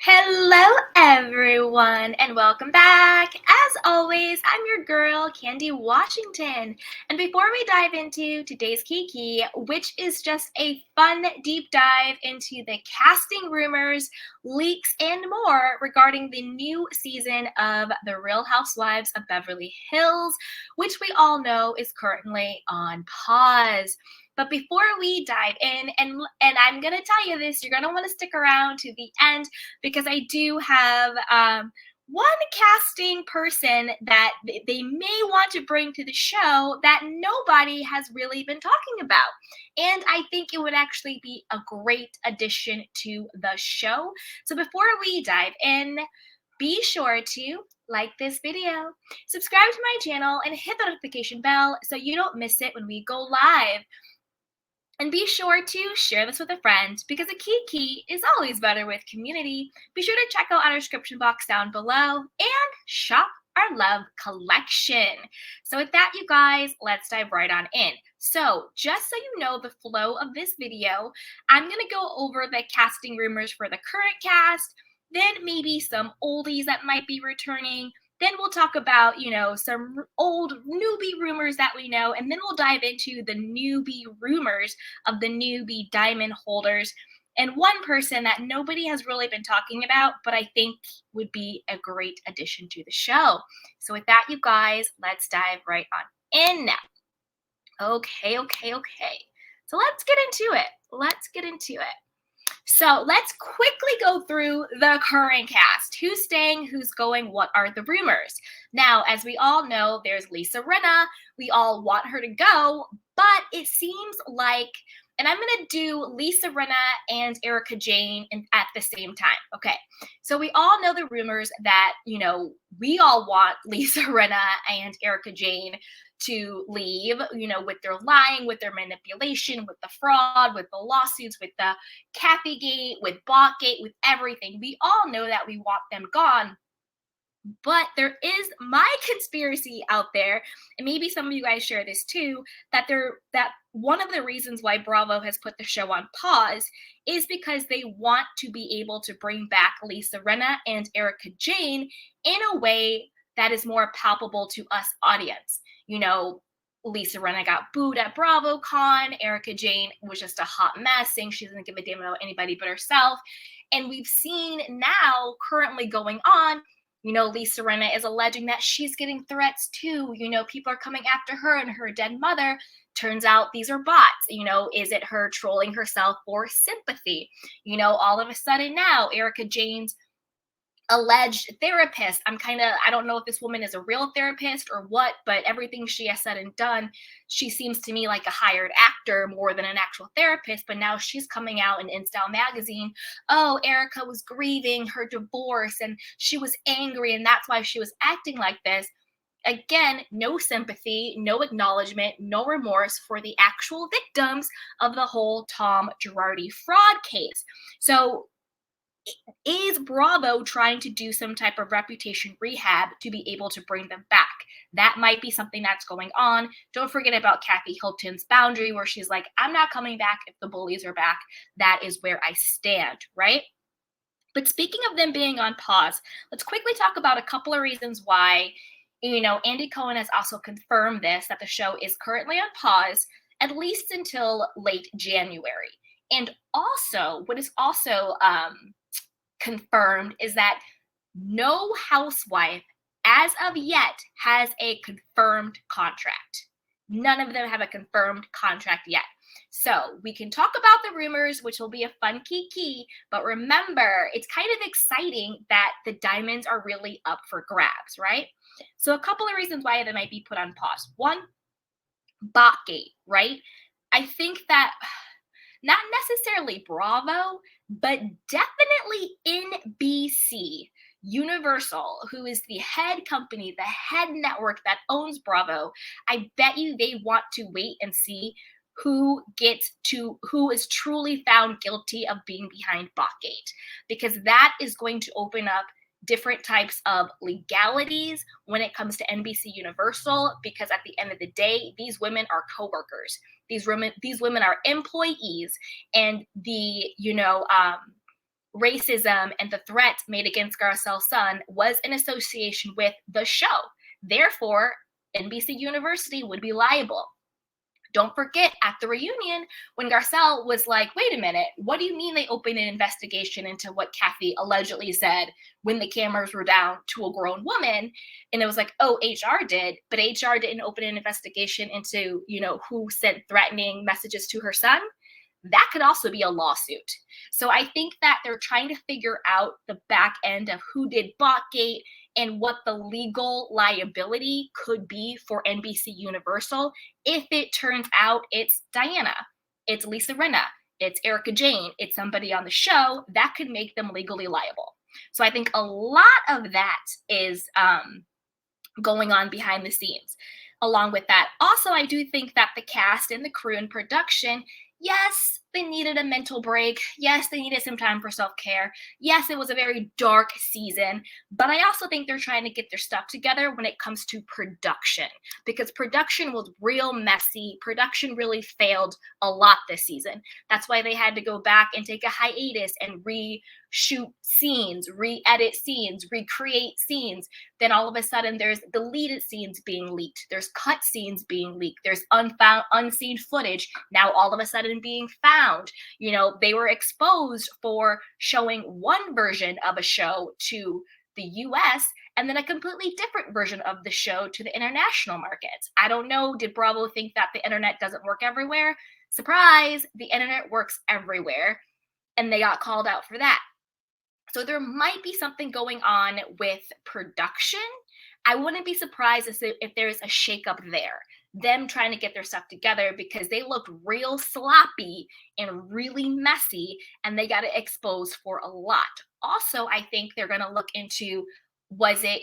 Hello, everyone, and welcome back. As always, I'm your girl, Candy Washington. And before we dive into today's Kiki, which is just a fun deep dive into the casting rumors, leaks, and more regarding the new season of The Real Housewives of Beverly Hills, which we all know is currently on pause. But before we dive in, and I'm gonna tell you this, you're gonna want to stick around to the end because I do have one casting person that they may want to bring to the show that nobody has really been talking about. And I think it would actually be a great addition to the show. So before we dive in, be sure to like this video, subscribe to my channel, and hit the notification bell so you don't miss it when we go live. And be sure to share this with a friend because a kiki is always better with community. Be sure to check out our description box down below and shop our love collection. So with that, you guys, let's dive right on in. So just so you know the flow of this video, I'm going to go over the casting rumors for the current cast, then maybe some oldies that might be returning. Then we'll talk about, some old newbie rumors that we know, and then we'll dive into the newbie rumors of the newbie diamond holders. And one person that nobody has really been talking about, but I think would be a great addition to the show. So with that, you guys, let's dive right on in now. Okay. So let's get into it. So let's quickly go through the current cast. Who's staying, who's going, what are the rumors? Now, as we all know, there's Lisa Rinna. We all want her to go, but it seems like, and I'm going to do Lisa Rinna and Erica Jane at the same time. Okay, so we all know the rumors that, we all want Lisa Rinna and Erica Jane to leave, with their lying, with their manipulation, with the fraud, with the lawsuits, with the Kathy Gate, with Botgate, with everything. We all know that we want them gone. But there is my conspiracy out there, and maybe some of you guys share this too, that one of the reasons why Bravo has put the show on pause is because they want to be able to bring back Lisa Rinna and Erica Jane in a way that is more palpable to us audience. Lisa Rinna got booed at BravoCon. Erica Jane was just a hot mess, saying she doesn't give a damn about anybody but herself. And we've seen now, currently going on, Lisa Rinna is alleging that she's getting threats too. People are coming after her and her dead mother. Turns out these are bots. Is it her trolling herself for sympathy? All of a sudden now, Erica Jane's alleged therapist. I don't know if this woman is a real therapist or what, but everything she has said and done, she seems to me like a hired actor more than an actual therapist. But now she's coming out in InStyle magazine. Oh, Erica was grieving her divorce and she was angry and that's why she was acting like this. Again, no sympathy, no acknowledgement, no remorse for the actual victims of the whole Tom Girardi fraud case. So is Bravo trying to do some type of reputation rehab to be able to bring them back? That might be something that's going on. Don't forget about Kathy Hilton's boundary where she's like, I'm not coming back if the bullies are back. That is where I stand, right? But speaking of them being on pause, let's quickly talk about a couple of reasons why, Andy Cohen has also confirmed this, that the show is currently on pause, at least until late January. And also, what is also confirmed is that no housewife as of yet has a confirmed contract. None of them have a confirmed contract yet. So we can talk about the rumors, which will be a fun kiki, but remember, it's kind of exciting that the diamonds are really up for grabs, right? So a couple of reasons why they might be put on pause. One, Botgate, right? I think that not necessarily Bravo, but definitely NBC, Universal, who is the head company, the head network that owns Bravo. I bet you they want to wait and see who is truly found guilty of being behind Botgate, because that is going to open up different types of legalities when it comes to NBC Universal, because at the end of the day, these women are coworkers. These women are employees, and the racism and the threat made against Garcelle's son was in association with the show. Therefore, NBC University would be liable. Don't forget at the reunion when Garcelle was like, wait a minute, what do you mean they opened an investigation into what Kathy allegedly said when the cameras were down to a grown woman? And it was like, oh, HR did, but HR didn't open an investigation into, who sent threatening messages to her son. That could also be a lawsuit. So I think that they're trying to figure out the back end of who did Botgate and what the legal liability could be for NBC Universal if it turns out it's Diana, it's Lisa Rinna, it's Erica Jane, it's somebody on the show that could make them legally liable. So I think a lot of that is going on behind the scenes. Along with that, also, I do think that the cast and the crew and production, yes, they needed a mental break. Yes, they needed some time for self-care. Yes, it was a very dark season, but I also think they're trying to get their stuff together when it comes to production, because production was real messy. Production really failed a lot this season. That's why they had to go back and take a hiatus and reshoot scenes, re-edit scenes, recreate scenes. Then all of a sudden there's deleted scenes being leaked. There's cut scenes being leaked. There's unseen footage now all of a sudden being found. They were exposed for showing one version of a show to the US and then a completely different version of the show to the international markets. I don't know. Did Bravo think that the internet doesn't work everywhere? Surprise, the internet works everywhere. And they got called out for that. So there might be something going on with production. I wouldn't be surprised if there's a shakeup there. Them trying to get their stuff together, because they looked real sloppy and really messy, and they got exposed for a lot. Also, I think they're going to look into, was it,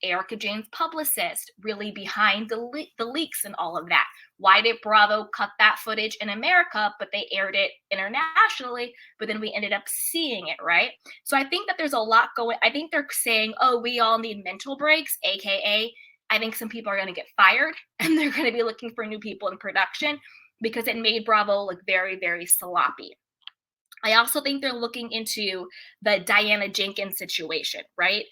Erica Jane's publicist really behind the leaks and all of that? Why did Bravo cut that footage in America, but they aired it internationally, but then we ended up seeing it, right? So I think that there's a lot going. I think they're saying, oh, we all need mental breaks, AKA, I think some people are going to get fired and they're going to be looking for new people in production, because it made Bravo look very, very sloppy. I also think they're looking into the Diana Jenkins situation, right?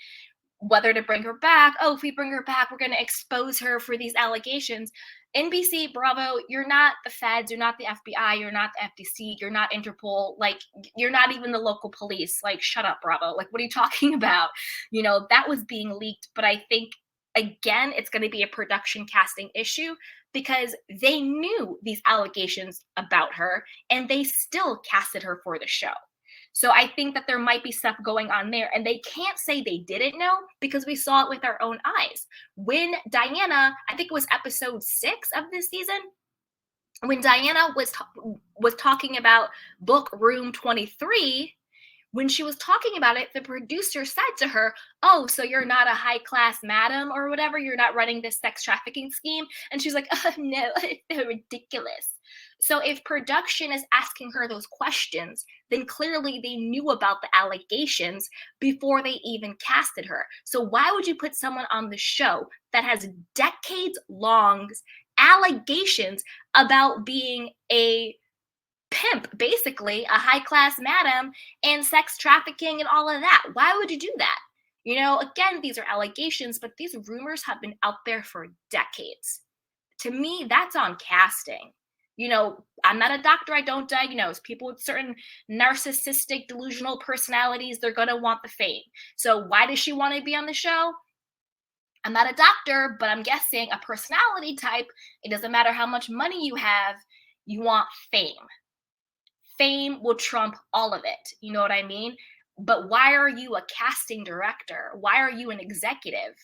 Whether to bring her back. Oh, if we bring her back, we're going to expose her for these allegations. NBC, Bravo, you're not the feds, you're not the FBI, you're not the FTC, you're not Interpol, like, you're not even the local police. Like, shut up, Bravo. Like, what are you talking about? That was being leaked, but I think, again, it's going to be a production casting issue, because they knew these allegations about her and they still casted her for the show. So I think that there might be stuff going on there, and they can't say they didn't know, because we saw it with our own eyes. When Diana, I think it was episode 6 of this season, when Diana was talking about book room 23, when she was talking about it, the producer said to her, oh, so you're not a high-class madam or whatever? You're not running this sex trafficking scheme? And she's like, oh, no, it's ridiculous. So if production is asking her those questions, then clearly they knew about the allegations before they even casted her. So why would you put someone on the show that has decades-long allegations about being a pimp, basically, a high-class madam, and sex trafficking and all of that? Why would you do that? Again, these are allegations, but these rumors have been out there for decades. To me, that's on casting. I'm not a doctor, I don't diagnose. People with certain narcissistic, delusional personalities, they're going to want the fame. So why does she want to be on the show? I'm not a doctor, but I'm guessing a personality type, it doesn't matter how much money you have, you want fame. Fame will trump all of it. You know what I mean? But why are you a casting director? Why are you an executive?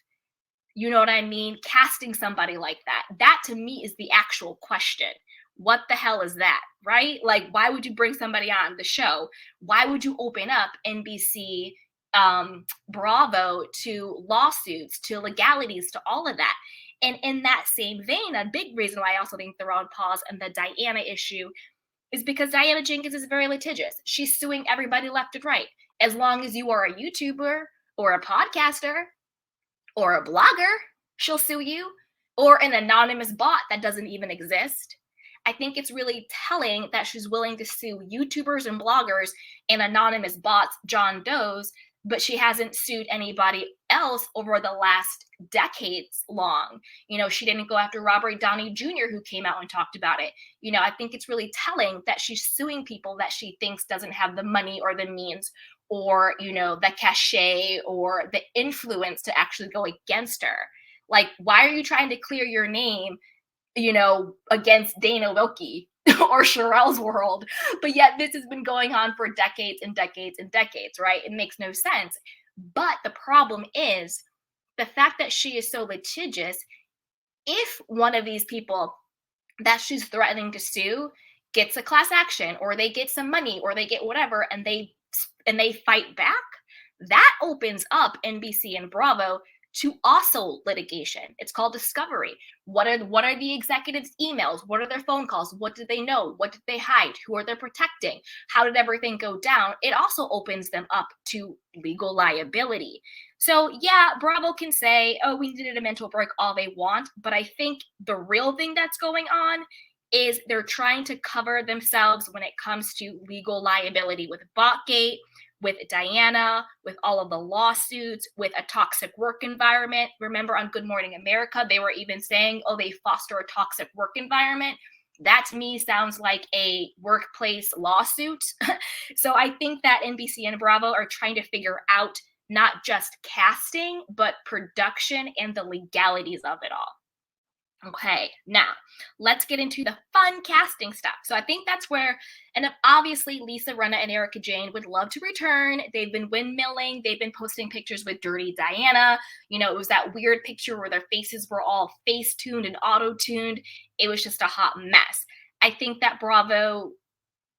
You know what I mean? Casting somebody like that. That to me is the actual question. What the hell is that, right? Like, why would you bring somebody on the show? Why would you open up NBC, Bravo to lawsuits, to legalities, to all of that? And in that same vein, a big reason why I also think they're on pause and the Diana issue is because Diana Jenkins is very litigious. She's suing everybody left and right. As long as you are a YouTuber or a podcaster or a blogger, she'll sue you, or an anonymous bot that doesn't even exist. I think it's really telling that she's willing to sue YouTubers and bloggers and anonymous bots, John Does, but she hasn't sued anybody else over the last decades long. She didn't go after Robert Downey Jr., who came out and talked about it. I think it's really telling that she's suing people that she thinks doesn't have the money or the means or, the cachet or the influence to actually go against her. Like, why are you trying to clear your name, against Dana Wilkie or Sherelle's World? But yet this has been going on for decades and decades and decades, right? It makes no sense. But the problem is the fact that she is so litigious. If one of these people that she's threatening to sue gets a class action or they get some money or they get whatever and they fight back, that opens up NBC and Bravo to also litigation. It's called discovery. What are the executives' emails? What are their phone calls? What did they know? What did they hide? Who are they protecting? How did everything go down? It also opens them up to legal liability. So yeah, Bravo can say, oh, we needed a mental break all they want, but I think the real thing that's going on is they're trying to cover themselves when it comes to legal liability with Botgate, with Diana, with all of the lawsuits, with a toxic work environment. Remember on Good Morning America, they were even saying, oh, they foster a toxic work environment. That to me sounds like a workplace lawsuit. So I think that NBC and Bravo are trying to figure out not just casting, but production and the legalities of it all. Okay, now let's get into the fun casting stuff. So I think that's where, and obviously Lisa Rinna and Erica Jane would love to return. They've been windmilling. They've been posting pictures with Dirty Diana. It was that weird picture where their faces were all face-tuned and auto-tuned. It was just a hot mess. I think that Bravo,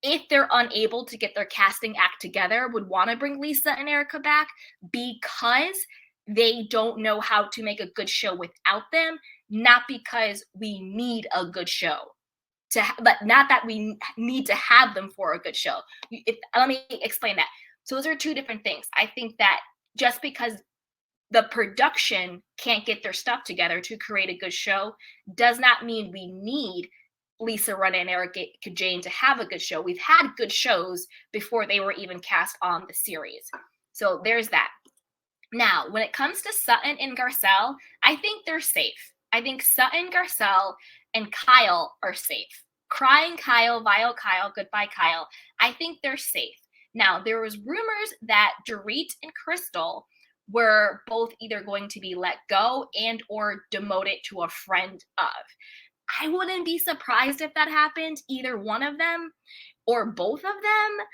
if they're unable to get their casting act together, would want to bring Lisa and Erica back because they don't know how to make a good show without them, not because we need a good show but not that we need to have them for a good show. Let me explain that. So those are two different things. I think that just because the production can't get their stuff together to create a good show does not mean we need Lisa Rinna and Erica Jane to have a good show. We've had good shows before they were even cast on the series. So there's that. Now, when it comes to Sutton and Garcelle, I think they're safe. I think Sutton, Garcelle, and Kyle are safe. Crying Kyle, vile Kyle, goodbye Kyle. I think they're safe. Now, there was rumors that Dorit and Crystal were both either going to be let go and or demoted to a friend of. I wouldn't be surprised if that happened, either one of them or both of them.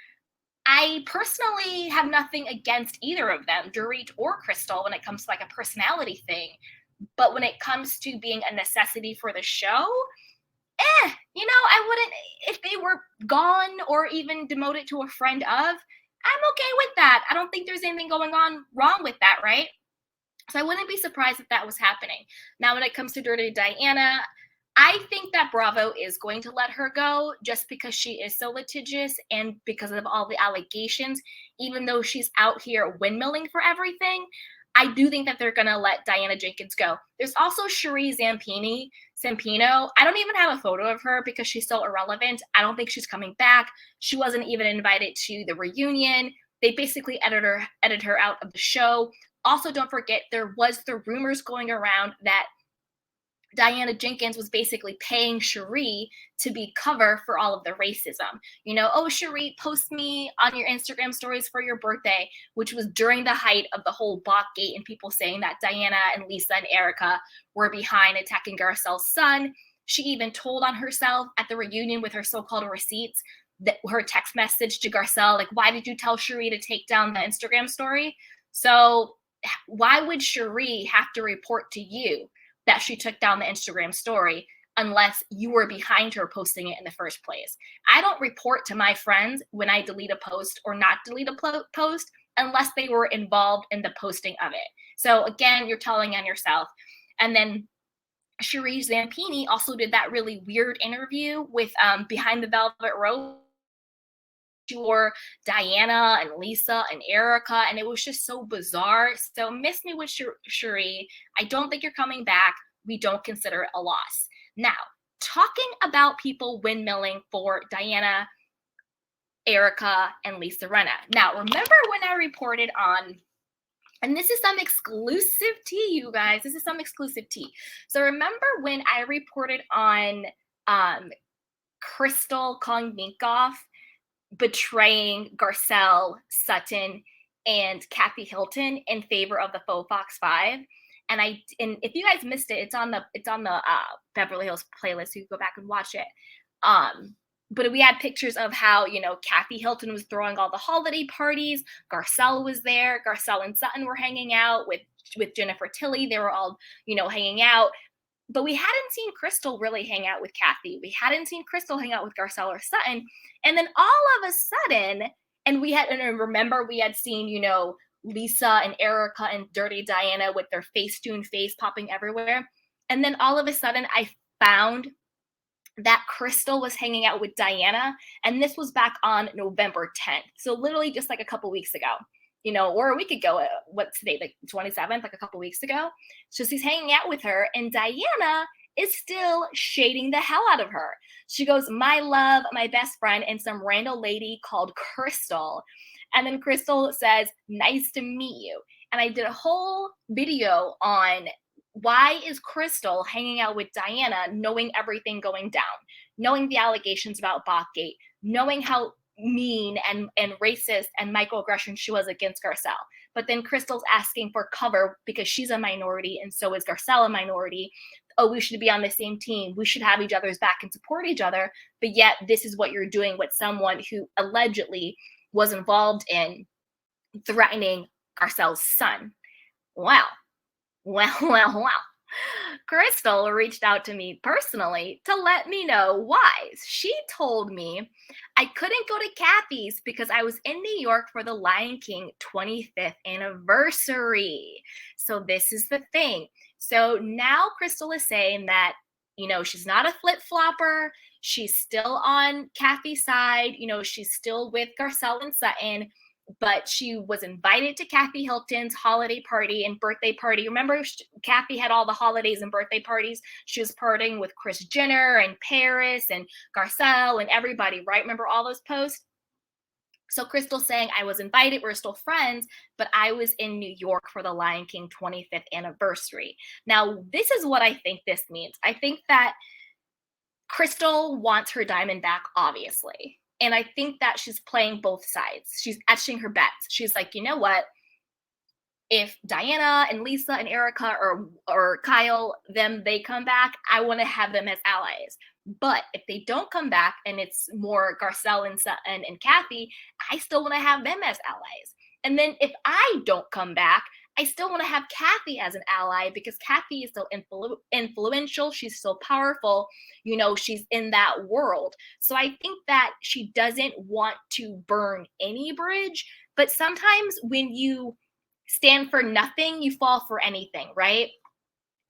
I personally have nothing against either of them, Dorit or Crystal, when it comes to like a personality thing. But when it comes to being a necessity for the show, I wouldn't, if they were gone or even demoted to a friend of, I'm okay with that. I don't think there's anything going on wrong with that, right? So I wouldn't be surprised if that was happening. Now, when it comes to Dirty Diana, I think that Bravo is going to let her go just because she is so litigious and because of all the allegations, even though she's out here windmilling for everything. I do think that they're going to let Diana Jenkins go. There's also Cherie Zampino. I don't even have a photo of her because she's so irrelevant. I don't think she's coming back. She wasn't even invited to the reunion. They basically edited her out of the show. Also, don't forget, there was the rumors going around that Diana Jenkins was basically paying Cherie to be cover for all of the racism. Oh, Cherie, post me on your Instagram stories for your birthday, which was during the height of the whole Botgate and people saying that Diana and Lisa and Erica were behind attacking Garcelle's son. She even told on herself at the reunion with her so-called receipts that her text message to Garcelle, like, why did you tell Cherie to take down the Instagram story? So why would Cherie have to report to you that she took down the Instagram story unless you were behind her posting it in the first place? I don't report to my friends when I delete a post or not delete a post unless they were involved in the posting of it. So again, you're telling on yourself. And then Cherie Zampini also did that really weird interview with Behind the Velvet Rope for Diana and Lisa and Erica, and it was just so bizarre. So miss me with Cherie. I don't think you're coming back. We don't consider it a loss. Now, talking about people windmilling for Diana, Erica, and Lisa Rinna. Now, remember when I reported on, and this is some exclusive tea, you guys. This is some exclusive tea. So remember when I reported on Crystal Kongnikov betraying Garcelle, Sutton, and Kathy Hilton in favor of the faux Fox 5? And if you guys missed it, it's on the Beverly Hills playlist, so you can go back and watch it. But we had pictures of how, Kathy Hilton was throwing all the holiday parties. Garcelle was there. Garcelle and Sutton were hanging out with Jennifer Tilly. They were all, hanging out. But we hadn't seen Crystal really hang out with Kathy. We hadn't seen Crystal hang out with Garcelle or Sutton. And then all of a sudden, and remember we had seen, Lisa and Erica and Dirty Diana with their Facetune face popping everywhere. And then all of a sudden I found that Crystal was hanging out with Diana, and this was back on November 10th. So literally just like a couple weeks ago, or a week ago. What's today, like 27th, like a couple weeks ago. So she's hanging out with her, and Diana is still shading the hell out of her. She goes, "My love, my best friend," and some random lady called Crystal. And then Crystal says, "Nice to meet you." And I did a whole video on why is Crystal hanging out with Diana, knowing everything going down, knowing the allegations about Botgate, knowing how mean and racist and microaggression she was against Garcelle. But then Crystal's asking for cover because she's a minority and so is Garcelle a minority. Oh, we should be on the same team. We should have each other's back and support each other. But yet this is what you're doing with someone who allegedly was involved in threatening Garcelle's son. Wow. Well. Crystal reached out to me personally to let me know why. She told me I couldn't go to Kathy's because I was in New York for the Lion King 25th anniversary. So this is the thing. So now Crystal is saying that, she's not a flip-flopper. She's still on Kathy's side. She's still with Garcelle and Sutton. But she was invited to Kathy Hilton's holiday party and birthday party. Remember, Kathy had all the holidays and birthday parties. She was partying with Kris Jenner and Paris and Garcelle and everybody, right? Remember all those posts? So Crystal saying, I was invited, we're still friends, but I was in New York for the Lion King 25th anniversary. Now, this is what I think this means. I think that Crystal wants her diamond back, obviously. And I think that she's playing both sides. She's etching her bets. She's like, you know what? If Diana and Lisa and Erica or Kyle, they come back, I want to have them as allies. But if they don't come back and it's more Garcelle and Sutton and Kathy, I still want to have them as allies. And then if I don't come back, I still want to have Kathy as an ally because Kathy is so influential. She's so powerful. She's in that world. So I think that she doesn't want to burn any bridge. But sometimes when you stand for nothing, you fall for anything, right?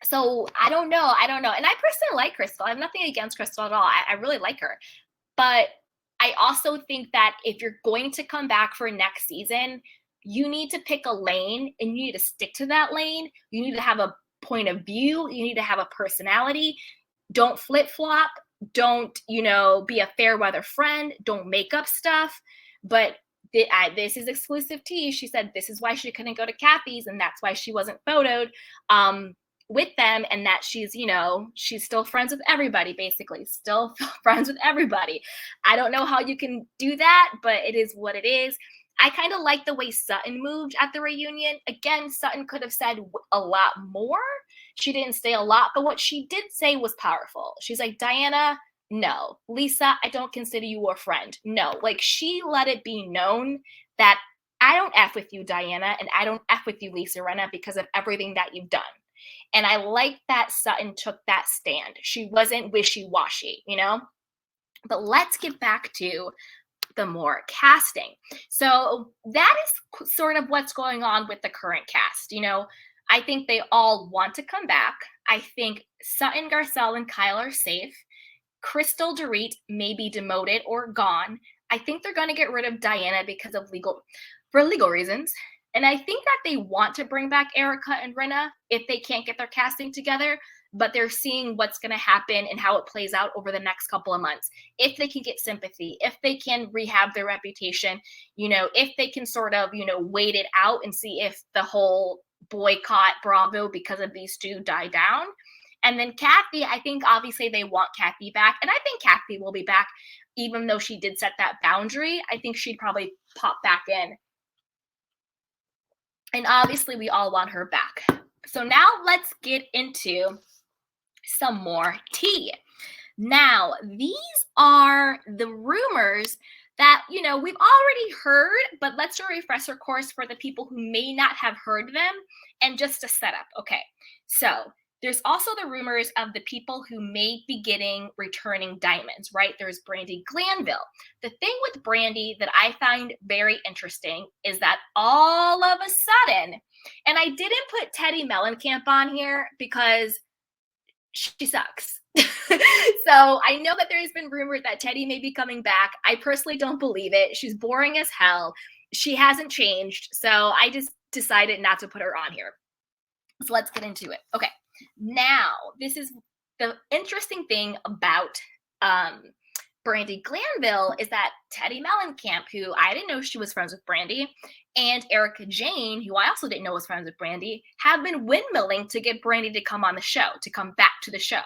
So I don't know. And I personally like Crystal. I have nothing against Crystal at all. I really like her. But I also think that if you're going to come back for next season, you need to pick a lane and you need to stick to that lane. You need to have a point of view. You need to have a personality. Don't flip-flop. Don't, be a fair weather friend. Don't make up stuff. But this is exclusive tea. She said this is why she couldn't go to Kathy's and that's why she wasn't photoed with them, and that she's still friends with everybody, basically. Still friends with everybody. I don't know how you can do that, but it is what it is. I kind of like the way Sutton moved at the reunion. Again, Sutton could have said a lot more. She didn't say a lot, but what she did say was powerful. She's like, Diana, no. Lisa, I don't consider you a friend. No. Like, she let it be known that I don't F with you, Diana, and I don't F with you, Lisa Rinna, because of everything that you've done. And I like that Sutton took that stand. She wasn't wishy-washy, But let's get back to the more casting. So that is sort of what's going on with the current cast. I think they all want to come back. I think Sutton, Garcelle, and Kyle are safe. Crystal Dorit may be demoted or gone. I think they're going to get rid of Diana because of legal reasons. And I think that they want to bring back Erica and Rinna if they can't get their casting together. but they're seeing what's going to happen and how it plays out over the next couple of months. If they can get sympathy, if they can rehab their reputation, if they can sort of, wait it out and see if the whole boycott Bravo because of these two die down. And then Kathy, I think obviously they want Kathy back. And I think Kathy will be back, even though she did set that boundary. I think she'd probably pop back in. And obviously we all want her back. So now let's get into some more tea. Now, these are the rumors that, we've already heard, but let's do a refresher course for the people who may not have heard them and just a setup. Okay, so there's also the rumors of the people who may be getting returning diamonds, right? There's Brandi Glanville. The thing with Brandi that I find very interesting is that all of a sudden, and I didn't put Teddi Mellencamp on here because she sucks. So I know that there's been rumors that Teddi may be coming back. I personally don't believe it. She's boring as hell. She hasn't changed. So I just decided not to put her on here. So let's get into it. Okay. Now, this is the interesting thing about Brandi Glanville is that Teddi Mellencamp, who I didn't know she was friends with Brandi, and Erica Jane, who I also didn't know was friends with Brandi, have been windmilling to get Brandi to come on the show, to come back to the show.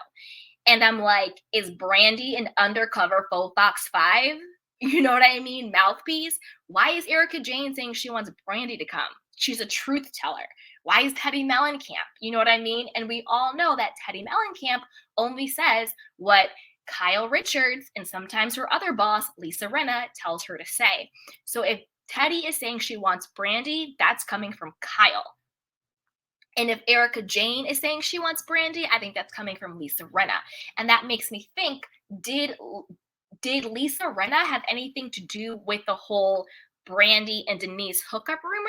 And I'm like, is Brandi an undercover faux Fox 5? You know what I mean? Mouthpiece. Why is Erica Jane saying she wants Brandi to come? She's a truth teller. Why is Teddi Mellencamp? You know what I mean? And we all know that Teddi Mellencamp only says what Kyle Richards and sometimes her other boss, Lisa Rinna, tells her to say. So if Teddi is saying she wants Brandi, that's coming from Kyle. And if Erica Jane is saying she wants Brandi, I think that's coming from Lisa Rinna. And that makes me think, did Lisa Rinna have anything to do with the whole Brandi and Denise hookup rumor?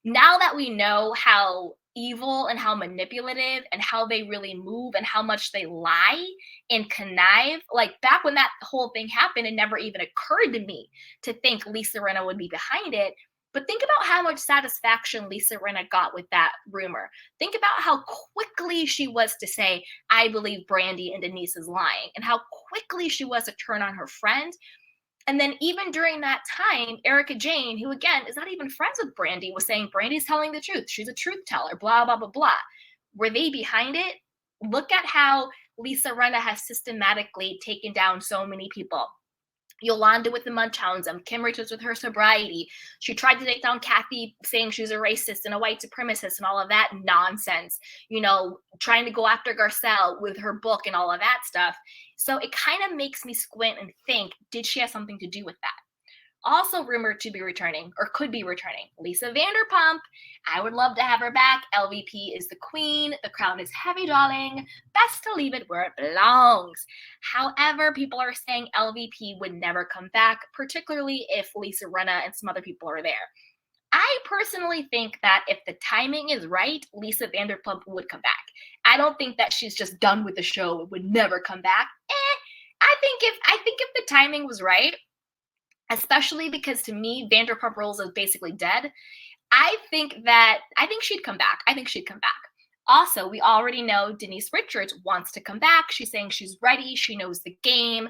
Now that we know how evil and how manipulative and how they really move and how much they lie and connive, like back when that whole thing happened, it never even occurred to me to think Lisa Rinna would be behind it. But think about how much satisfaction Lisa Rinna got with that rumor. Think about how quickly she was to say, I believe Brandi and Denise is lying, and how quickly she was to turn on her friend. And then even during that time, Erica Jane, who again is not even friends with Brandi, was saying Brandi's telling the truth. She's a truth teller, blah, blah, blah, blah. Were they behind it? Look at how Lisa Rinna has systematically taken down so many people. Yolanda with the Munchausen, Kim Richards with her sobriety. She tried to take down Kathy, saying she's a racist and a white supremacist and all of that nonsense. Trying to go after Garcelle with her book and all of that stuff. So it kind of makes me squint and think, did she have something to do with that? Also rumored to be returning, or could be returning, Lisa Vanderpump. I would love to have her back. LVP is the queen. The crown is heavy, darling. Best to leave it where it belongs. However, people are saying LVP would never come back, particularly if Lisa Rinna and some other people are there. I personally think that if the timing is right, Lisa Vanderpump would come back. I don't think that she's just done with the show and would never come back. I think if the timing was right, especially because to me, Vanderpump Rules is basically dead. I think she'd come back. I think she'd come back. Also, we already know Denise Richards wants to come back. She's saying she's ready. She knows the game.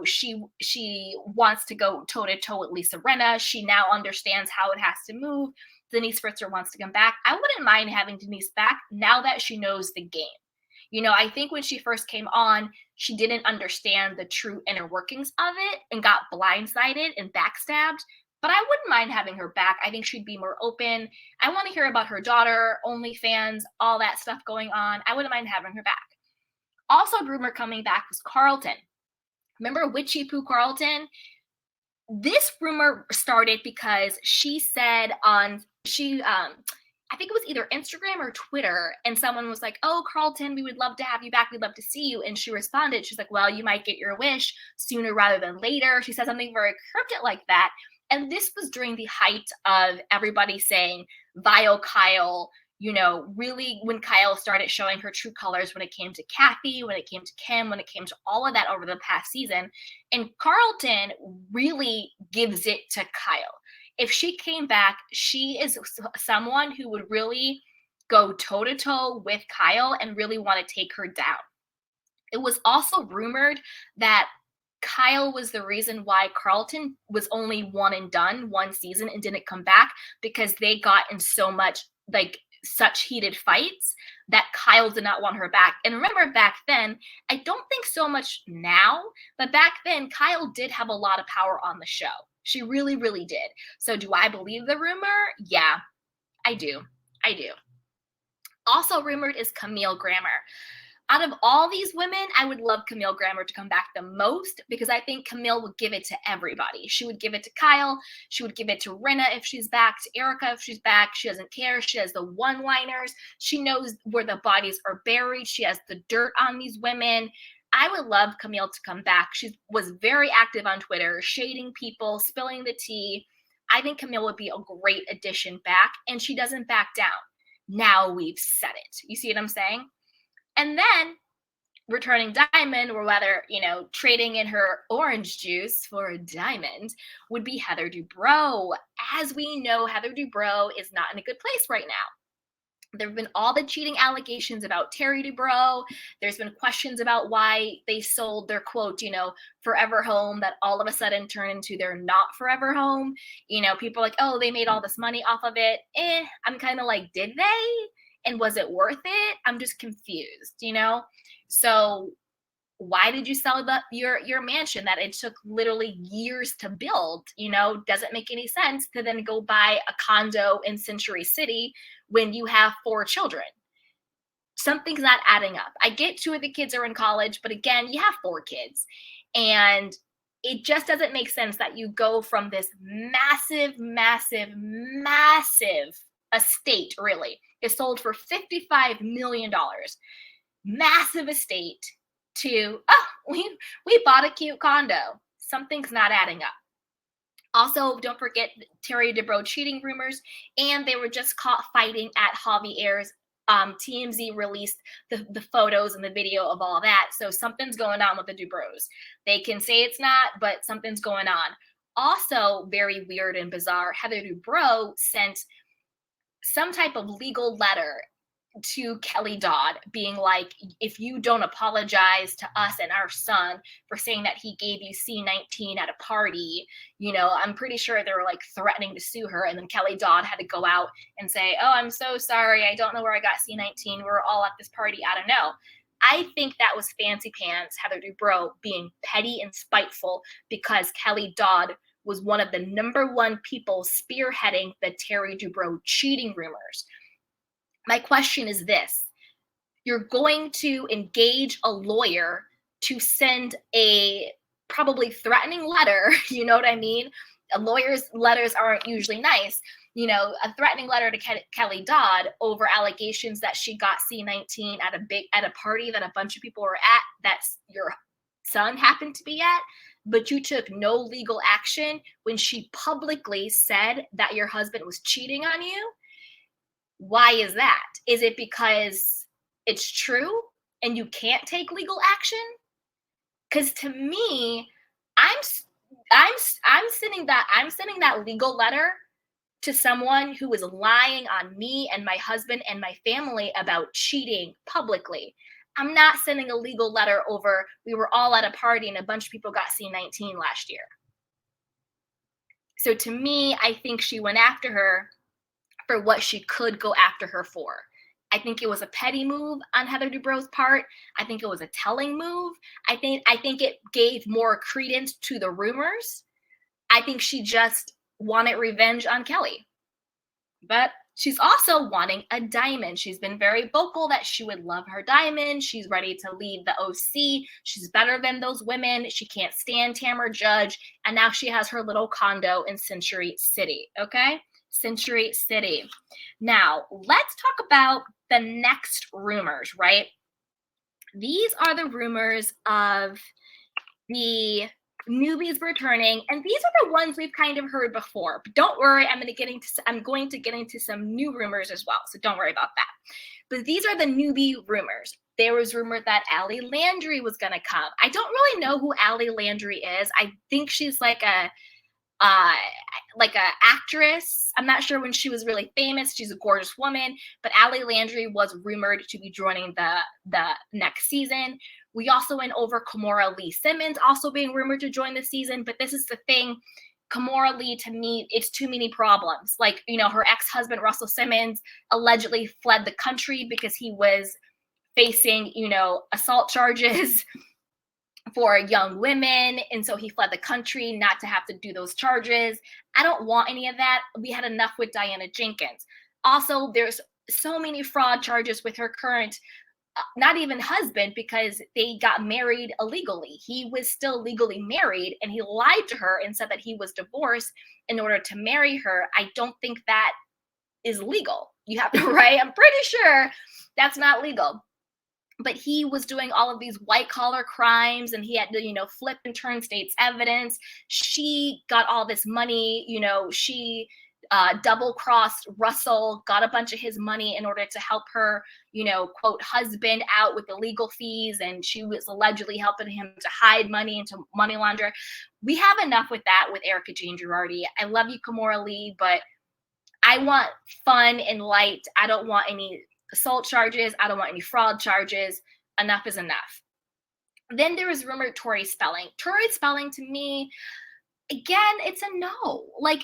She wants to go toe-to-toe with Lisa Rinna. She now understands how it has to move. Denise Richards wants to come back. I wouldn't mind having Denise back now that she knows the game. I think when she first came on, she didn't understand the true inner workings of it and got blindsided and backstabbed. But I wouldn't mind having her back. I think she'd be more open. I want to hear about her daughter, OnlyFans, all that stuff going on. I wouldn't mind having her back. Also, rumor coming back was Carlton. Remember Witchy Poo Carlton? This rumor started because she said I think it was either Instagram or Twitter, and someone was like, oh, Carlton, we would love to have you back. We'd love to see you. And she responded, she's like, well, you might get your wish sooner rather than later. She said something very cryptic like that. And this was during the height of everybody saying, Vile Kyle, really when Kyle started showing her true colors when it came to Kathy, when it came to Kim, when it came to all of that over the past season. And Carlton really gives it to Kyle. If she came back, she is someone who would really go toe to toe with Kyle and really want to take her down. It was also rumored that Kyle was the reason why Carlton was only one and done one season and didn't come back, because they got in so much, like, such heated fights that Kyle did not want her back. And remember, back then, I don't think so much now, but back then, Kyle did have a lot of power on the show. She really, really did. So do I believe the rumor? Yeah, I do. I do. Also rumored is Camille Grammer. Out of all these women, I would love Camille Grammer to come back the most, because I think Camille would give it to everybody. She would give it to Kyle. She would give it to Rinna if she's back, to Erica if she's back. She doesn't care. She has the one-liners. She knows where the bodies are buried. She has the dirt on these women. I would love Camille to come back. She was very active on Twitter, shading people, spilling the tea. I think Camille would be a great addition back, and she doesn't back down. Now we've said it. You see what I'm saying? And then returning Diamond, or whether, trading in her orange juice for a diamond, would be Heather Dubrow. As we know, Heather Dubrow is not in a good place right now. There have been all the cheating allegations about Terry Dubrow. There's been questions about why they sold their, quote, forever home that all of a sudden turned into their not forever home. People are like, oh, they made all this money off of it. I'm kind of like, did they? And was it worth it? I'm just confused, So why did you sell your mansion that it took literally years to build? Doesn't make any sense to then go buy a condo in Century City when you have 4 children. Something's not adding up. I get 2 of the kids are in college, but again, you have 4 kids. And it just doesn't make sense that you go from this massive, massive, massive estate, really. It's sold for $55 million. Massive estate, to, we bought a cute condo. Something's not adding up. Also, don't forget Terry Dubrow cheating rumors, and they were just caught fighting at Javier's. TMZ released the photos and the video of all that. So something's going on with the Dubrows. They can say it's not, but something's going on. Also, very weird and bizarre, Heather Dubrow sent some type of legal letter to Kelly Dodd being like, if you don't apologize to us and our son for saying that he gave you C19 at a party, I'm pretty sure they were like threatening to sue her. And then Kelly Dodd had to go out and say, oh, I'm so sorry. I don't know where I got C19. We're all at this party. I don't know. I think that was fancy pants Heather Dubrow being petty and spiteful, because Kelly Dodd was one of the number 1 people spearheading the Terry Dubrow cheating rumors. My question is this: you're going to engage a lawyer to send a probably threatening letter, you know what I mean? A lawyer's letters aren't usually nice. A threatening letter to Kelly Dodd over allegations that she got C19 at a party that a bunch of people were at, that your son happened to be at, but you took no legal action when she publicly said that your husband was cheating on you. Why is that? Is it because it's true and you can't take legal action? Because to me, I'm sending that legal letter to someone who is lying on me and my husband and my family about cheating publicly. I'm not sending a legal letter over, we were all at a party and a bunch of people got C19 last year. So to me, I think she went after her for what she could go after her for. I think it was a petty move on Heather Dubrow's part. I think it was a telling move. I think it gave more credence to the rumors. I think she just wanted revenge on Kelly. But she's also wanting a diamond. She's been very vocal that she would love her diamond. She's ready to leave the OC. She's better than those women. She can't stand Tamara Judge. And now she has her little condo in Century City, okay? Century City. Now, let's talk about the next rumors, right? These are the rumors of the newbies returning, and these are the ones we've kind of heard before. But don't worry, I'm going to get into some new rumors as well, so don't worry about that. But these are the newbie rumors. There was rumor that Allie Landry was going to come. I don't really know who Allie Landry is. I think she's like a uh like a actress. I'm not sure when she was really famous. She's a gorgeous woman, but Ali Landry was rumored to be joining the next season. We also went over Kimora Lee Simmons also being rumored to join the season, but this is the thing. Kimora Lee, to me, it's too many problems. Like, her ex-husband Russell Simmons allegedly fled the country because he was facing, assault charges for young women. And so he fled the country not to have to do those charges. I don't want any of that. We had enough with Diana Jenkins. Also, there's so many fraud charges with her current, not even husband, because they got married illegally. He was still legally married and he lied to her and said that he was divorced in order to marry her. I don't think that is legal. You have to, right? I'm pretty sure that's not legal. But he was doing all of these white collar crimes and he had to, flip and turn state's evidence. She got all this money, she double crossed Russell, got a bunch of his money in order to help her, quote, husband out with the legal fees. And she was allegedly helping him to hide money and to money launder. We have enough with that with Erica Jane Girardi. I love you, Kimora Lee, but I want fun and light. I don't want any assault charges. I don't want any fraud charges. Enough is enough. Then there was rumored Tori Spelling. Tori Spelling, to me, again, it's a no. Like,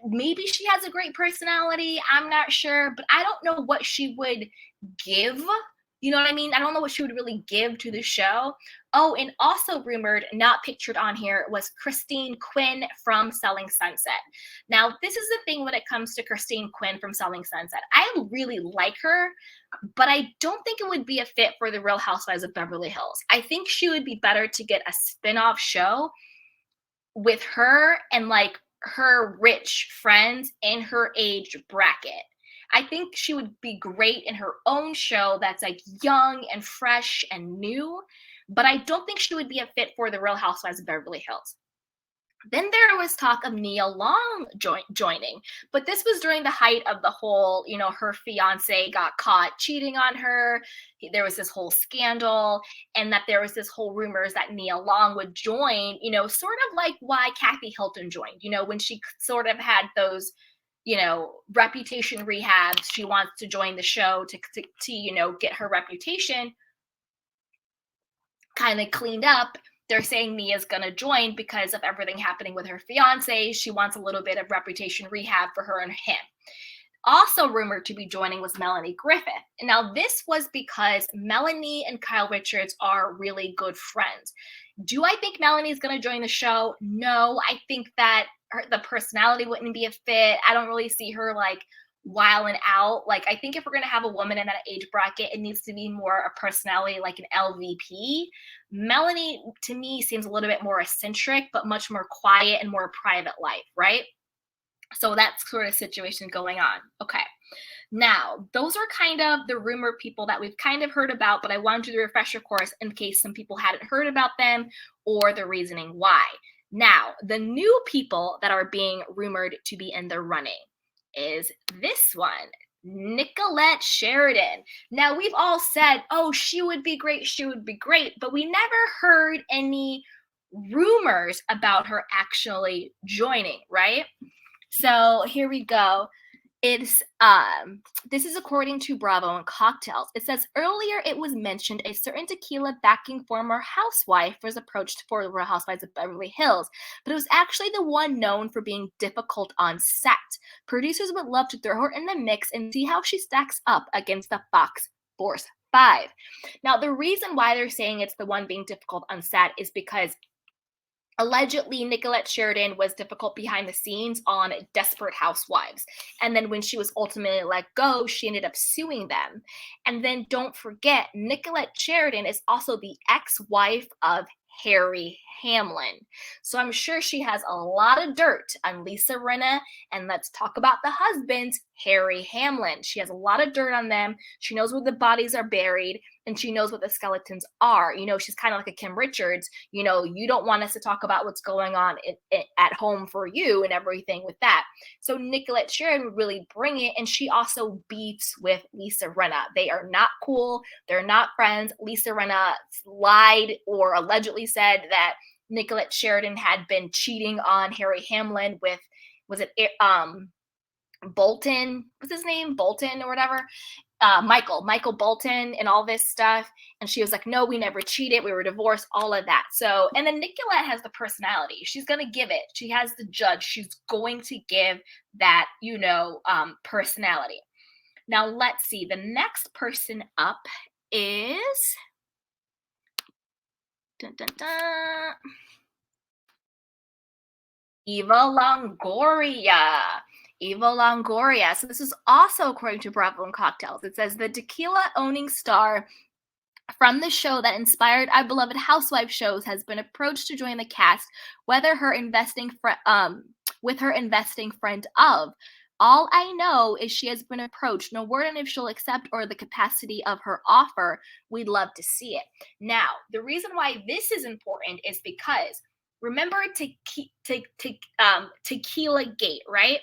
maybe she has a great personality. I'm not sure, but I don't know what she would give. You know what I mean? I don't know what she would really give to the show. Oh, and also rumored, not pictured on here, was Christine Quinn from Selling Sunset. Now, this is the thing when it comes to Christine Quinn from Selling Sunset. I really like her, but I don't think it would be a fit for the Real Housewives of Beverly Hills. I think she would be better to get a spin-off show with her and like her rich friends in her age bracket. I think she would be great in her own show that's like young and fresh and new, but I don't think she would be a fit for the Real Housewives of Beverly Hills. Then there was talk of Nia Long joining, but this was during the height of the whole, her fiance got caught cheating on her. There was this whole scandal, and that there was this whole rumors that Nia Long would join, sort of like why Kathy Hilton joined, when she sort of had those, reputation rehabs. She wants to join the show to get her reputation kind of cleaned up. They're saying Nia's going to join because of everything happening with her fiance. She wants a little bit of reputation rehab for her and him. Also rumored to be joining was Melanie Griffith. And now this was because Melanie and Kyle Richards are really good friends. Do I think Melanie's going to join the show? No, I think that the personality wouldn't be a fit. I don't really see her like wilding out. Like, I think if we're going to have a woman in that age bracket, it needs to be more a personality like an LVP. Melanie, to me, seems a little bit more eccentric, but much more quiet and more private life, right? So that's sort of situation going on. Okay. Now, those are kind of the rumor people that we've kind of heard about, but I wanted to do a refresher course in case some people hadn't heard about them or the reasoning why. Now, the new people that are being rumored to be in the running is this one, Nicolette Sheridan. Now, we've all said, oh, she would be great, but we never heard any rumors about her actually joining, right? So here we go. It's this is according to Bravo and Cocktails. It says earlier it was mentioned a certain tequila backing former housewife was approached for the Real Housewives of Beverly Hills, but it was actually the one known for being difficult on set. Producers would love to throw her in the mix and see how she stacks up against the Fox Force 5. Now, the reason why they're saying it's the one being difficult on set is because allegedly, Nicolette Sheridan was difficult behind the scenes on Desperate Housewives. And then when she was ultimately let go, she ended up suing them. And then don't forget, Nicolette Sheridan is also the ex-wife of Harry Hamlin. So I'm sure she has a lot of dirt on Lisa Rinna. And let's talk about the husband, Harry Hamlin. She has a lot of dirt on them. She knows where the bodies are buried. And she knows what the skeletons are. She's kind of like a Kim Richards. You don't want us to talk about what's going on at home for you and everything with that. So Nicolette Sheridan would really bring it. And she also beefs with Lisa Rinna. They are not cool. They're not friends. Lisa Rinna lied or allegedly said that Nicolette Sheridan had been cheating on Harry Hamlin with, was it Bolton? What's his name? Bolton or whatever. Michael Bolton and all this stuff. And she was like, no, we never cheated. We were divorced, all of that. So, and then Nicolette has the personality. She's going to give it. She has the judge. She's going to give that, personality. Now, let's see. The next person up is dun, dun, dun, Eva Longoria. Eva Longoria. So this is also according to Bravo and Cocktails. It says the tequila owning star from the show that inspired our beloved Housewives shows has been approached to join the cast, whether her investing with her investing friend of. All I know is she has been approached. No word on if she'll accept or the capacity of her offer. We'd love to see it. Now, the reason why this is important is because remember Tequila Gate, right?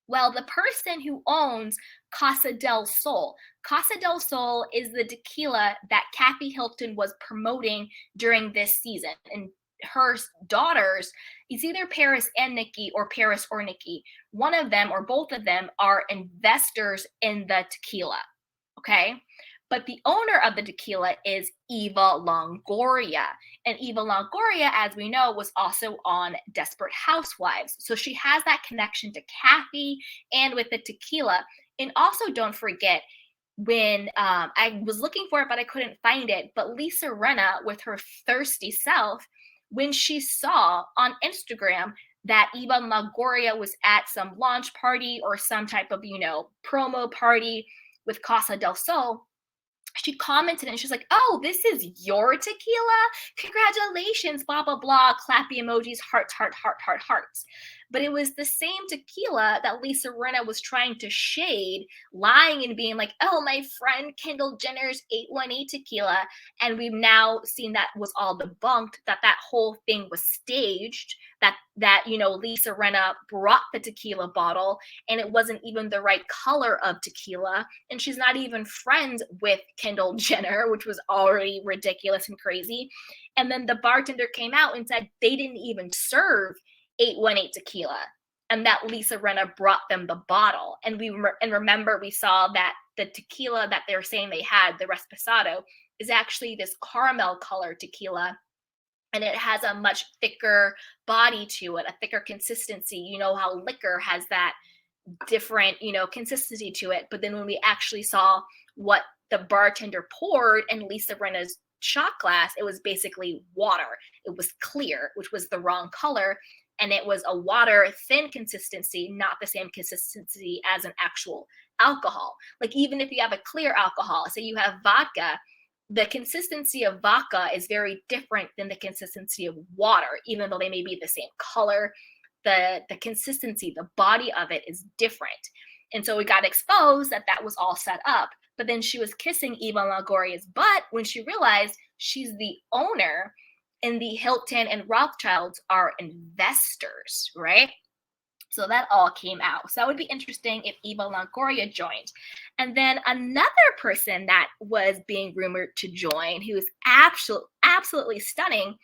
Well, the person who owns Casa del Sol. Casa del Sol is the tequila that Kathy Hilton was promoting during this season. And her daughters, it's either Paris and Nikki or Paris or Nikki. One of them or both of them are investors in the tequila. Okay. But the owner of the tequila is Eva Longoria. And Eva Longoria, as we know, was also on Desperate Housewives. So she has that connection to Kathy and with the tequila. And also don't forget, when I was looking for it, but I couldn't find it, but Lisa Rinna with her thirsty self, when she saw on Instagram that Eva Longoria was at some launch party or some type of, promo party with Casa del Sol, she commented and she's like, oh, this is your tequila? Congratulations, blah, blah, blah, clappy emojis, hearts. But it was the same tequila that Lisa Rinna was trying to shade, lying and being like, oh, my friend Kendall Jenner's 818 tequila. And we've now seen that was all debunked, that whole thing was staged, that Lisa Rinna brought the tequila bottle and it wasn't even the right color of tequila. And she's not even friends with Kendall Jenner, which was already ridiculous and crazy. And then the bartender came out and said they didn't even serve 818 tequila, and that Lisa Rinna brought them the bottle. And remember, we saw that the tequila that they're saying they had, the Reposado, is actually this caramel color tequila, and it has a much thicker body to it, a thicker consistency. You know how liquor has that different, consistency to it. But then when we actually saw what the bartender poured in Lisa Rinna's shot glass, it was basically water. It was clear, which was the wrong color. And it was a water thin consistency, not the same consistency as an actual alcohol. Like even if you have a clear alcohol, say you have vodka, the consistency of vodka is very different than the consistency of water, even though they may be the same color. The consistency, the body of it is different. And so it got exposed that was all set up. But then she was kissing Eva Longoria's butt when she realized she's the owner and the Hilton and Rothschilds are investors, right? So that all came out. So that would be interesting if Eva Longoria joined. And then another person that was being rumored to join, who is absolutely stunning,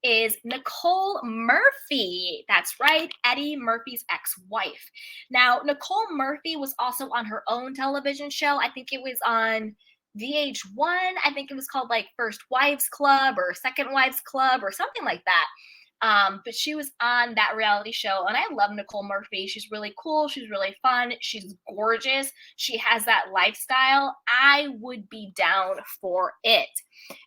is Nicole Murphy. That's right, Eddie Murphy's ex-wife. Now, Nicole Murphy was also on her own television show. I think it was on VH1. I think it was called like First Wives Club or Second Wives Club or something like that. But she was on that reality show, and I love Nicole Murphy. She's really cool. She's really fun. She's gorgeous. She has that lifestyle. I would be down for it.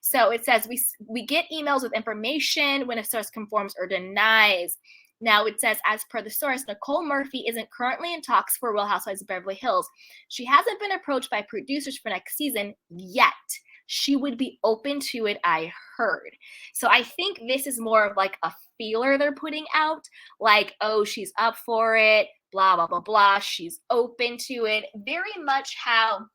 So it says we get emails with information when a source conforms or denies. Now it says, as per the source, Nicole Murphy isn't currently in talks for Real Housewives of Beverly Hills. She hasn't been approached by producers for next season yet. She would be open to it, I heard. So I think this is more of like a feeler they're putting out, like, oh, she's up for it, blah, blah, blah, blah. She's open to it. Very much how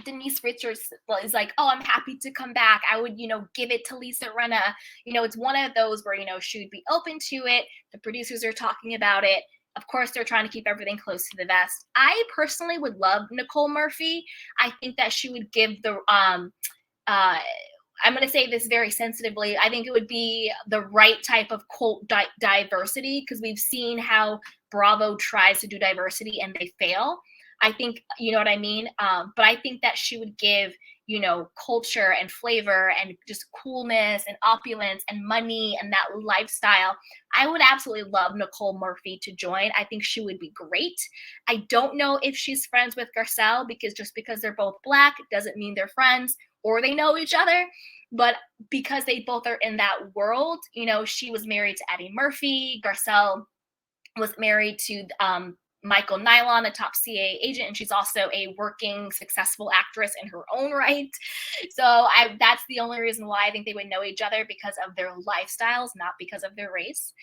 Denise Richards is like, oh, I'm happy to come back. I would, give it to Lisa Rinna. It's one of those where, she would be open to it. The producers are talking about it. Of course, they're trying to keep everything close to the vest. I personally would love Nicole Murphy. I think that she would give the I'm going to say this very sensitively. I think it would be the right type of quote diversity, because we've seen how Bravo tries to do diversity and they fail. I think, you know what I mean? But I think that she would give, culture and flavor and just coolness and opulence and money and that lifestyle. I would absolutely love Nicole Murphy to join. I think she would be great. I don't know if she's friends with Garcelle, because just because they're both Black doesn't mean they're friends or they know each other. But because they both are in that world, she was married to Eddie Murphy. Garcelle was married to Michael Nylon, a top CA agent, and she's also a working, successful actress in her own right. So that's the only reason why I think they would know each other, because of their lifestyles, not because of their race.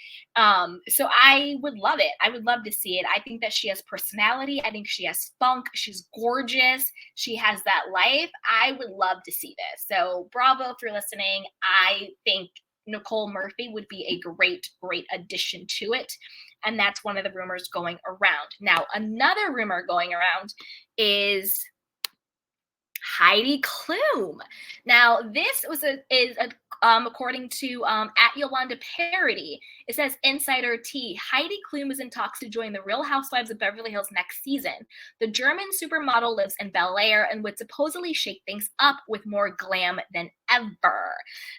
So I would love it. I would love to see it. I think that she has personality. I think she has funk. She's gorgeous. She has that life. I would love to see this. So Bravo, if you're listening, I think Nicole Murphy would be a great, great addition to it. And that's one of the rumors going around. Now, another rumor going around is Heidi Klum. Now, this is according to at Yolanda Parody. It says Insider Tea. Heidi Klum is in talks to join the Real Housewives of Beverly Hills next season. The German supermodel lives in Bel Air and would supposedly shake things up with more glam than ever.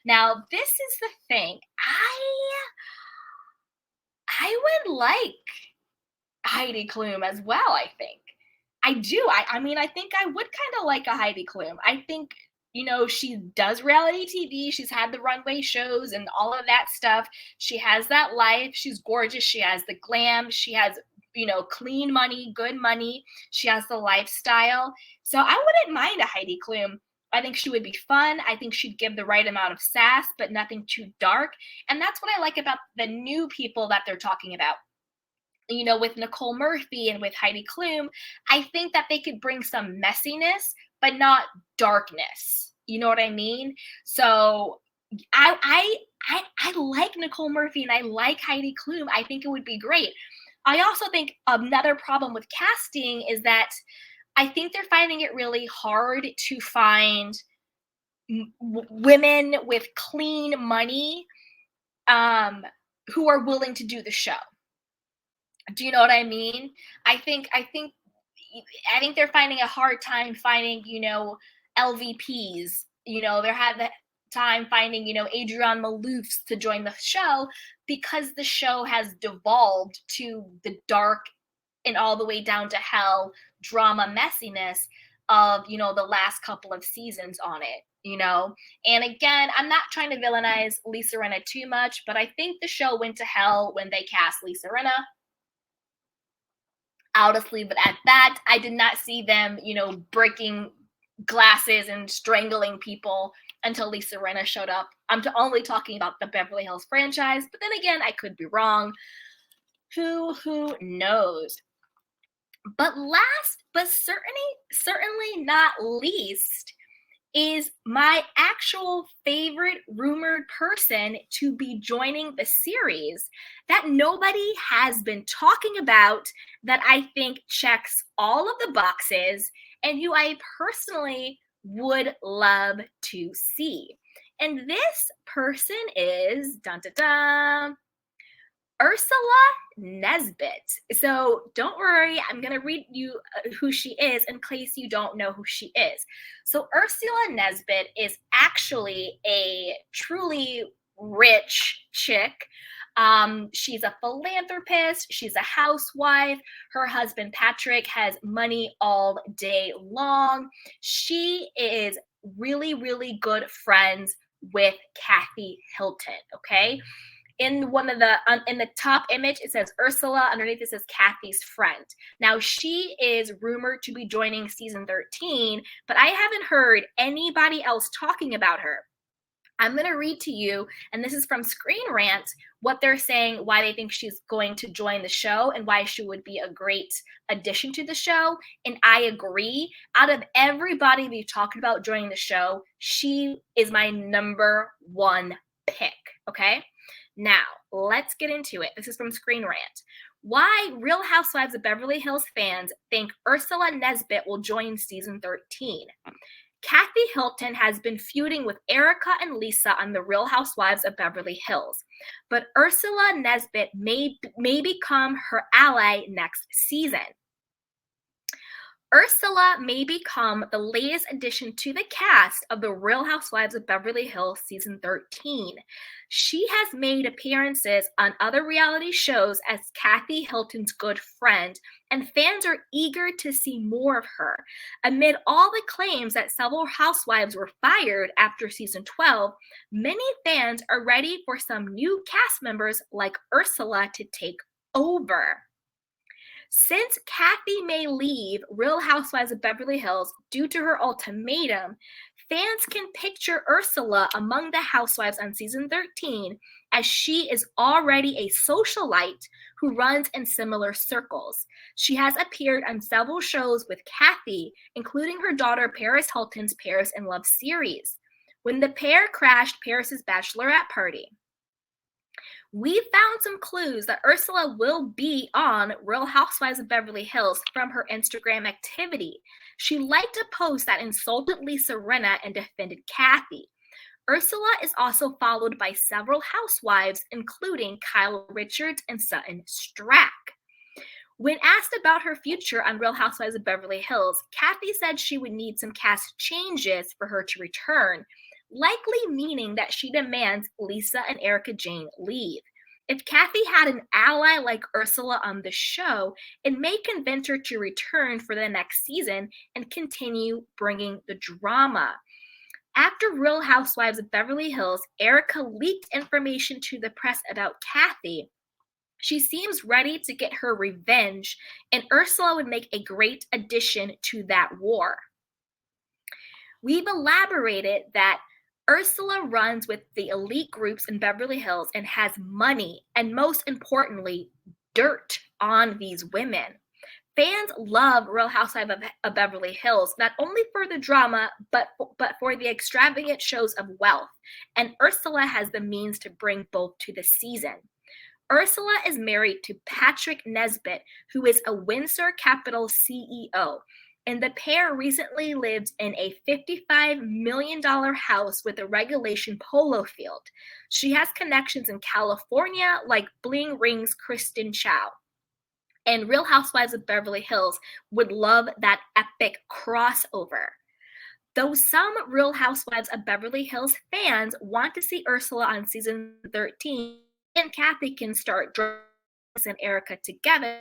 Now, this is the thing. I would like Heidi Klum as well, I think. I do. I mean, I think I would kind of like a Heidi Klum. I think, she does reality TV. She's had the runway shows and all of that stuff. She has that life. She's gorgeous. She has the glam. She has, clean money, good money. She has the lifestyle. So I wouldn't mind a Heidi Klum. I think she would be fun. I think she'd give the right amount of sass, but nothing too dark. And that's what I like about the new people that they're talking about. With Nicole Murphy and with Heidi Klum, I think that they could bring some messiness, but not darkness. You know what I mean? So I like Nicole Murphy and I like Heidi Klum. I think it would be great. I also think another problem with casting is that I think they're finding it really hard to find women with clean money who are willing to do the show. Do you know what I mean? I think they're finding a hard time finding, LVPs. They're having the time finding, Adrienne Maloofs to join the show, because the show has devolved to the dark and all the way down to hell drama messiness of, the last couple of seasons on it. And again, I'm not trying to villainize Lisa Rinna too much, but I think the show went to hell when they cast Lisa Rinna. I'll just leave it at that. I did not see them, breaking glasses and strangling people until Lisa Rinna showed up. I'm only talking about the Beverly Hills franchise, but then again, I could be wrong. Who knows? But last, but certainly not least, is my actual favorite rumored person to be joining the series that nobody has been talking about, that I think checks all of the boxes and who I personally would love to see. And this person is dun, dun, dun, Ursula Nesbitt. So don't worry, I'm going to read you who she is in case you don't know who she is. So Ursula Nesbitt is actually a truly rich chick. She's a philanthropist. She's a housewife. Her husband, Patrick, has money all day long. She is really, really good friends with Kathy Hilton, okay? In one of the in the top image, it says Ursula. Underneath it says Kathy's friend. Now, she is rumored to be joining season 13, but I haven't heard anybody else talking about her. I'm going to read to you, and this is from Screen Rant, what they're saying, why they think she's going to join the show and why she would be a great addition to the show. And I agree. Out of everybody we've talked about joining the show, she is my number one pick, okay? Now, let's get into it. This is from Screen Rant. Why Real Housewives of Beverly Hills fans think Ursula Nesbitt will join season 13. Kathy Hilton has been feuding with Erica and Lisa on The Real Housewives of Beverly Hills, but Ursula Nesbitt may become her ally next season. Ursula may become the latest addition to the cast of The Real Housewives of Beverly Hills season 13. She has made appearances on other reality shows as Kathy Hilton's good friend, and fans are eager to see more of her. Amid all the claims that several housewives were fired after season 12, many fans are ready for some new cast members like Ursula to take over. Since Kathy may leave Real Housewives of Beverly Hills due to her ultimatum, fans can picture Ursula among the housewives on season 13, as she is already a socialite who runs in similar circles. She has appeared on several shows with Kathy, including her daughter Paris Hilton's Paris in Love series, when the pair crashed Paris's bachelorette party. We found some clues that Ursula will be on Real Housewives of Beverly Hills from her Instagram activity. She liked a post that insulted Lisa Rinna and defended Kathy. Ursula is also followed by several housewives, including Kyle Richards and Sutton Strack. When asked about her future on Real Housewives of Beverly Hills, Kathy said she would need some cast changes for her to return, likely meaning that she demands Lisa and Erica Jane leave. If Kathy had an ally like Ursula on the show, it may convince her to return for the next season and continue bringing the drama. After Real Housewives of Beverly Hills, Erica leaked information to the press about Kathy. She seems ready to get her revenge, and Ursula would make a great addition to that war. We've elaborated that Ursula runs with the elite groups in Beverly Hills and has money, and most importantly, dirt on these women. Fans love Real Housewives of Beverly Hills, not only for the drama, but for the extravagant shows of wealth, and Ursula has the means to bring both to the season. Ursula is married to Patrick Nesbitt, who is a Windsor Capital CEO, and the pair recently lived in a $55 million house with a regulation polo field. She has connections in California, like Bling Ring's Kristen Chow. And Real Housewives of Beverly Hills would love that epic crossover. Though some Real Housewives of Beverly Hills fans want to see Ursula on season 13, and Kathy can start drawing and Erica together,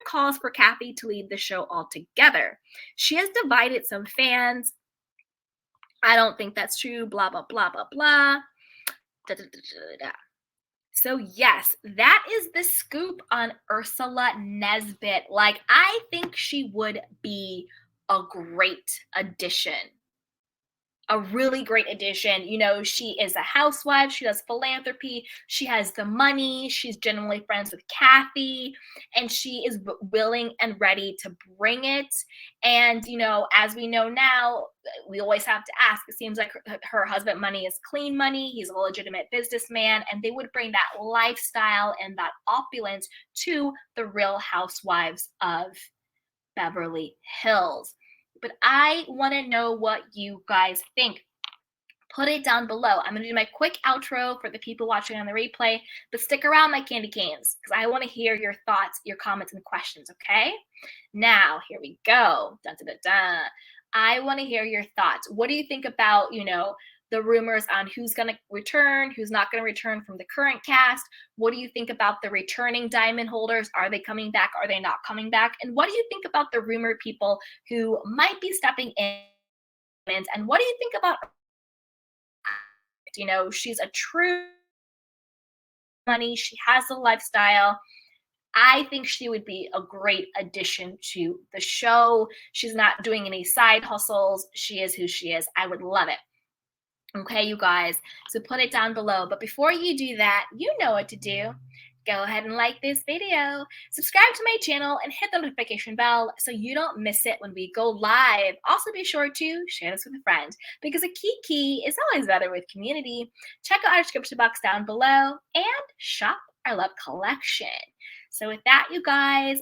calls for Kathy to leave the show altogether. She has divided some fans. I don't think that's true, blah, blah, blah, blah, blah. Da, da, da, da, da. So yes, that is the scoop on Ursula Nesbitt. Like, I think she would be a great addition. A really great addition. You know, she is a housewife. She does philanthropy. She has the money. She's generally friends with Kathy, and she is willing and ready to bring it. And, you know, as we know now, we always have to ask. It seems like her husband money is clean money. He's a legitimate businessman, and they would bring that lifestyle and that opulence to the Real Housewives of Beverly Hills. But I want to know what you guys think. Put it down below. I'm going to do my quick outro for the people watching on the replay, but stick around, my candy canes, because I want to hear your thoughts, your comments, and questions, okay? Now, here we go. Dun, dun, dun, dun. I want to hear your thoughts. What do you think about, you know, the rumors on who's going to return, who's not going to return from the current cast? What do you think about the returning diamond holders? Are they coming back? Are they not coming back? And what do you think about the rumored people who might be stepping in? And what do you think about, you know, she's a true money. She has a lifestyle. I think she would be a great addition to the show. She's not doing any side hustles. She is who she is. I would love it. Okay, you guys, so put it down below. But before you do that, you know what to do. Go ahead and like this video, subscribe to my channel, and hit the notification bell so you don't miss it when we go live. Also, be sure to share this with a friend, because a kiki is always better with community. Check out our description box down below and shop our love collection. So with that, you guys,